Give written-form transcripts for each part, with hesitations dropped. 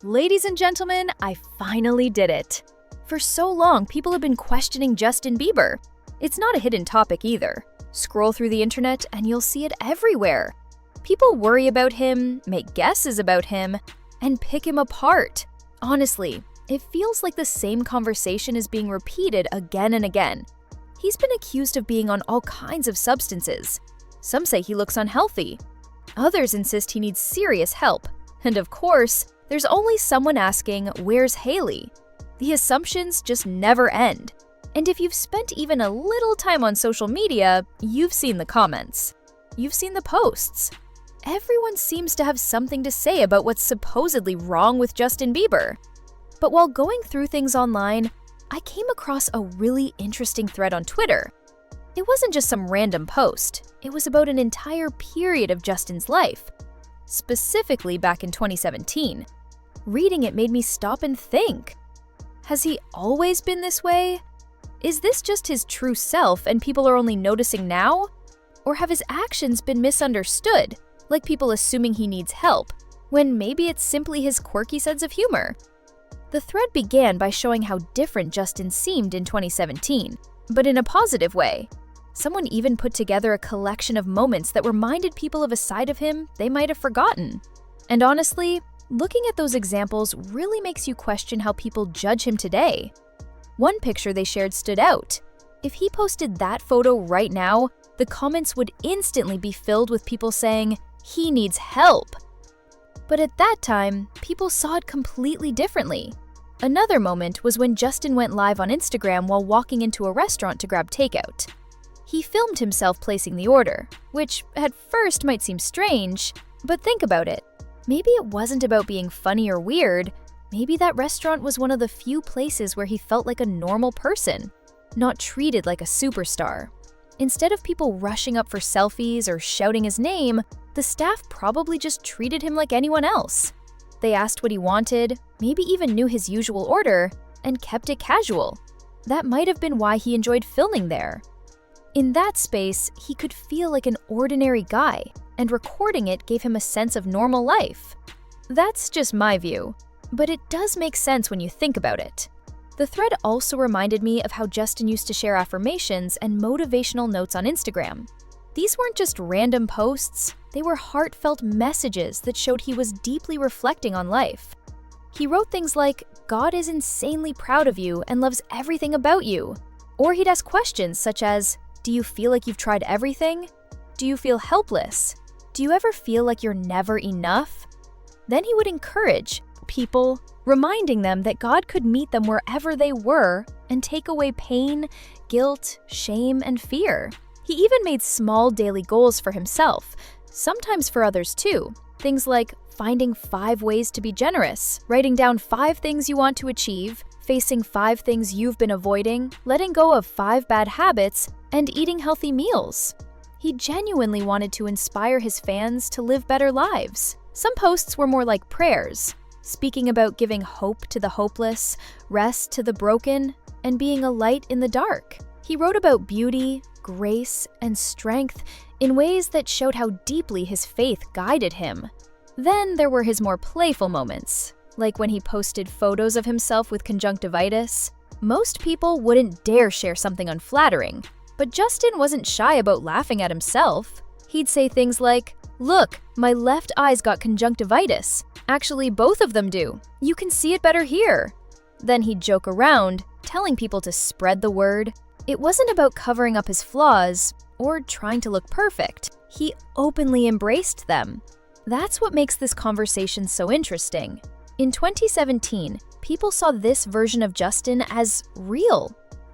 Ladies and gentlemen, I finally did it. For so long, people have been questioning Justin Bieber. It's not a hidden topic either. Scroll through the internet and you'll see it everywhere. People worry about him, make guesses about him, and pick him apart. Honestly, it feels like the same conversation is being repeated again and again. He's been accused of being on all kinds of substances. Some say he looks unhealthy. Others insist he needs serious help. And of course, there's only someone asking, "Where's Haley?" The assumptions just never end. And if you've spent even a little time on social media, you've seen the comments. You've seen the posts. Everyone seems to have something to say about what's supposedly wrong with Justin Bieber. But while going through things online, I came across a really interesting thread on Twitter. It wasn't just some random post. It was about an entire period of Justin's life, specifically back in 2017. Reading it made me stop and think. Has he always been this way? Is this just his true self and people are only noticing now? Or have his actions been misunderstood, like people assuming he needs help, when maybe it's simply his quirky sense of humor? The thread began by showing how different Justin seemed in 2017, but in a positive way. Someone even put together a collection of moments that reminded people of a side of him they might have forgotten. And honestly, looking at those examples really makes you question how people judge him today. One picture they shared stood out. If he posted that photo right now, the comments would instantly be filled with people saying, "He needs help." But at that time, people saw it completely differently. Another moment was when Justin went live on Instagram while walking into a restaurant to grab takeout. He filmed himself placing the order, which at first might seem strange, but think about it. Maybe it wasn't about being funny or weird. Maybe that restaurant was one of the few places where he felt like a normal person, not treated like a superstar. Instead of people rushing up for selfies or shouting his name, the staff probably just treated him like anyone else. They asked what he wanted, maybe even knew his usual order, and kept it casual. That might have been why he enjoyed filming there. In that space, he could feel like an ordinary guy, and recording it gave him a sense of normal life. That's just my view, but it does make sense when you think about it. The thread also reminded me of how Justin used to share affirmations and motivational notes on Instagram. These weren't just random posts, they were heartfelt messages that showed he was deeply reflecting on life. He wrote things like, "God is insanely proud of you and loves everything about you." Or he'd ask questions such as, "Do you feel like you've tried everything? Do you feel helpless? Do you ever feel like you're never enough?" Then he would encourage people, reminding them that God could meet them wherever they were and take away pain, guilt, shame, and fear. He even made small daily goals for himself, sometimes for others too. Things like finding 5 ways to be generous, writing down 5 things you want to achieve, facing 5 things you've been avoiding, letting go of 5 bad habits, and eating healthy meals. He genuinely wanted to inspire his fans to live better lives. Some posts were more like prayers, speaking about giving hope to the hopeless, rest to the broken, and being a light in the dark. He wrote about beauty, grace, and strength in ways that showed how deeply his faith guided him. Then there were his more playful moments, like when he posted photos of himself with conjunctivitis. Most people wouldn't dare share something unflattering, but Justin wasn't shy about laughing at himself. He'd say things like, "Look, my left eye's got conjunctivitis. Actually, both of them do. You can see it better here." Then he'd joke around, telling people to spread the word. It wasn't about covering up his flaws or trying to look perfect. He openly embraced them. That's what makes this conversation so interesting. In 2017, people saw this version of Justin as real,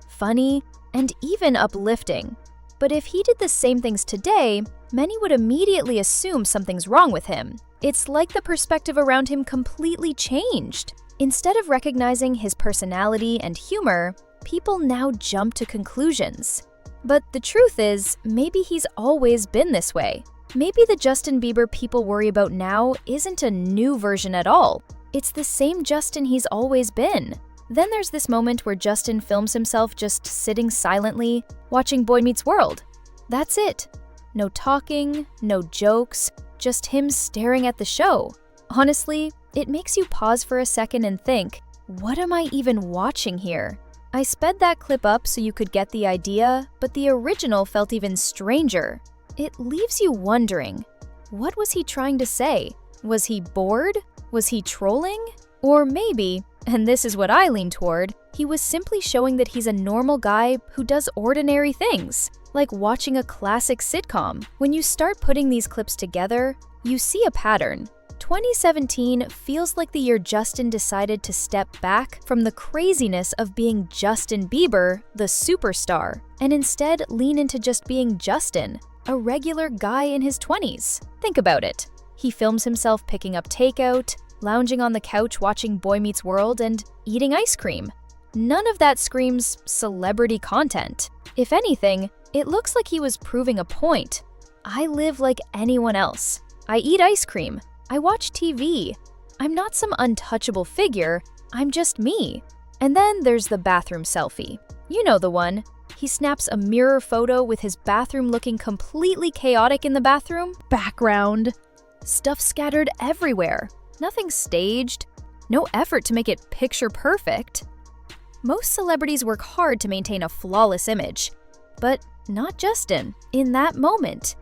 funny, and even uplifting. But if he did the same things today, many would immediately assume something's wrong with him. It's like the perspective around him completely changed. Instead of recognizing his personality and humor, people now jump to conclusions. But the truth is, maybe he's always been this way. Maybe the Justin Bieber people worry about now isn't a new version at all. It's the same Justin he's always been. Then there's this moment where Justin films himself just sitting silently, watching Boy Meets World. That's it. No talking, no jokes, just him staring at the show. Honestly, It makes you pause for a second and think, what am I even watching here? I sped that clip up so you could get the idea, but the original felt even stranger. It leaves you wondering, what was he trying to say? Was he bored? Was he trolling? Or maybe, and this is what I lean toward, he was simply showing that he's a normal guy who does ordinary things, like watching a classic sitcom. When you start putting these clips together, you see a pattern. 2017 feels like the year Justin decided to step back from the craziness of being Justin Bieber, the superstar, and instead lean into just being Justin, a regular guy in his 20s. Think about it. He films himself picking up takeout, lounging on the couch watching Boy Meets World, and eating ice cream. None of that screams celebrity content. If anything, it looks like he was proving a point. I live like anyone else. I eat ice cream. I watch TV. I'm not some untouchable figure, I'm just me. And then there's the bathroom selfie. You know the one. He snaps a mirror photo with his bathroom looking completely chaotic in the bathroom. Background. Stuff scattered everywhere. Nothing staged. No effort to make it picture perfect. Most celebrities work hard to maintain a flawless image. But not Justin. In that moment.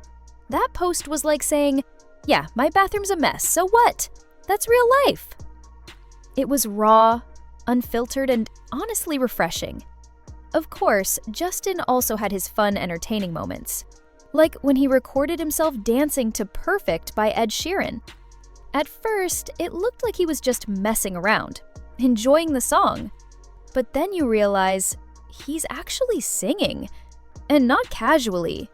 That post was like saying, yeah, my bathroom's a mess, so what? That's real life. It was raw, unfiltered, and honestly refreshing. Of course, Justin also had his fun, entertaining moments. Like when he recorded himself dancing to Perfect by Ed Sheeran. At first, it looked like he was just messing around, enjoying the song. But then you realize he's actually singing. And not casually.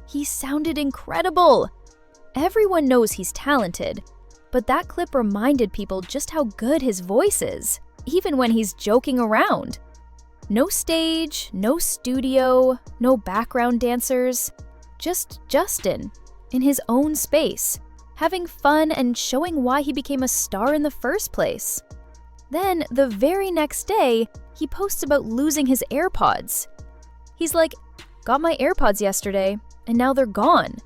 He sounded incredible. Everyone knows he's talented, but that clip reminded people just how good his voice is, even when he's joking around. No stage, no studio, no background dancers, just Justin, in his own space, having fun and showing why he became a star in the first place. Then, the very next day, he posts about losing his AirPods. He's like, got my AirPods yesterday, and now they're gone.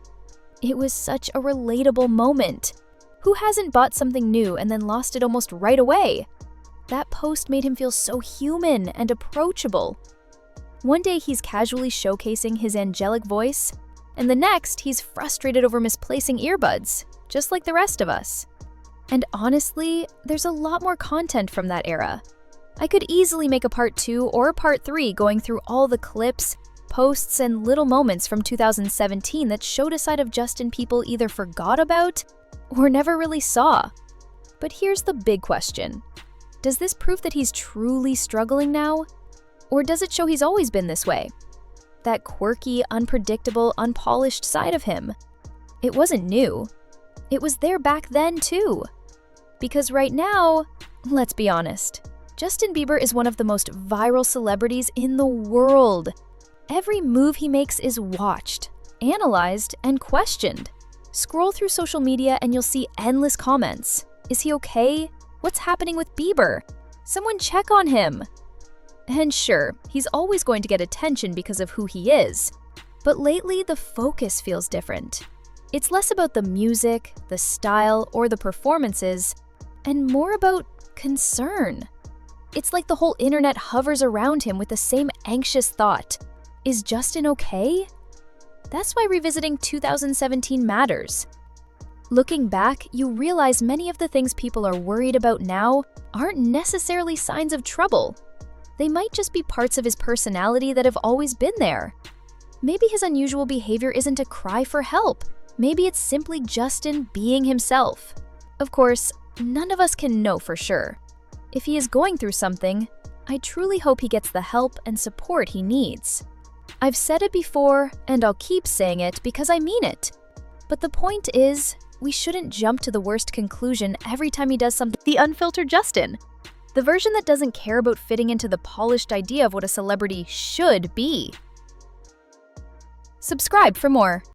It was such a relatable moment. Who hasn't bought something new and then lost it almost right away? That post made him feel so human and approachable. One day he's casually showcasing his angelic voice, and the next he's frustrated over misplacing earbuds, just like the rest of us. And honestly, there's a lot more content from that era. I could easily make a part 2 or a part 3 going through all the clips, posts, and little moments from 2017 that showed a side of Justin people either forgot about or never really saw. But here's the big question. Does this prove that he's truly struggling now? Or does it show he's always been this way? That quirky, unpredictable, unpolished side of him. It wasn't new. It was there back then too. Because right now, let's be honest, Justin Bieber is one of the most viral celebrities in the world. Every move he makes is watched, analyzed, and questioned. Scroll through social media and you'll see endless comments. Is he okay? What's happening with Bieber? Someone check on him. And sure, he's always going to get attention because of who he is. But lately, the focus feels different. It's less about the music, the style, or the performances, and more about concern. It's like the whole internet hovers around him with the same anxious thought. Is Justin okay? That's why revisiting 2017 matters. Looking back, you realize many of the things people are worried about now aren't necessarily signs of trouble. They might just be parts of his personality that have always been there. Maybe his unusual behavior isn't a cry for help. Maybe it's simply Justin being himself. Of course, none of us can know for sure. If he is going through something, I truly hope he gets the help and support he needs. I've said it before, and I'll keep saying it because I mean it. But the point is, we shouldn't jump to the worst conclusion every time he does something. The unfiltered Justin. The version that doesn't care about fitting into the polished idea of what a celebrity should be. Subscribe for more.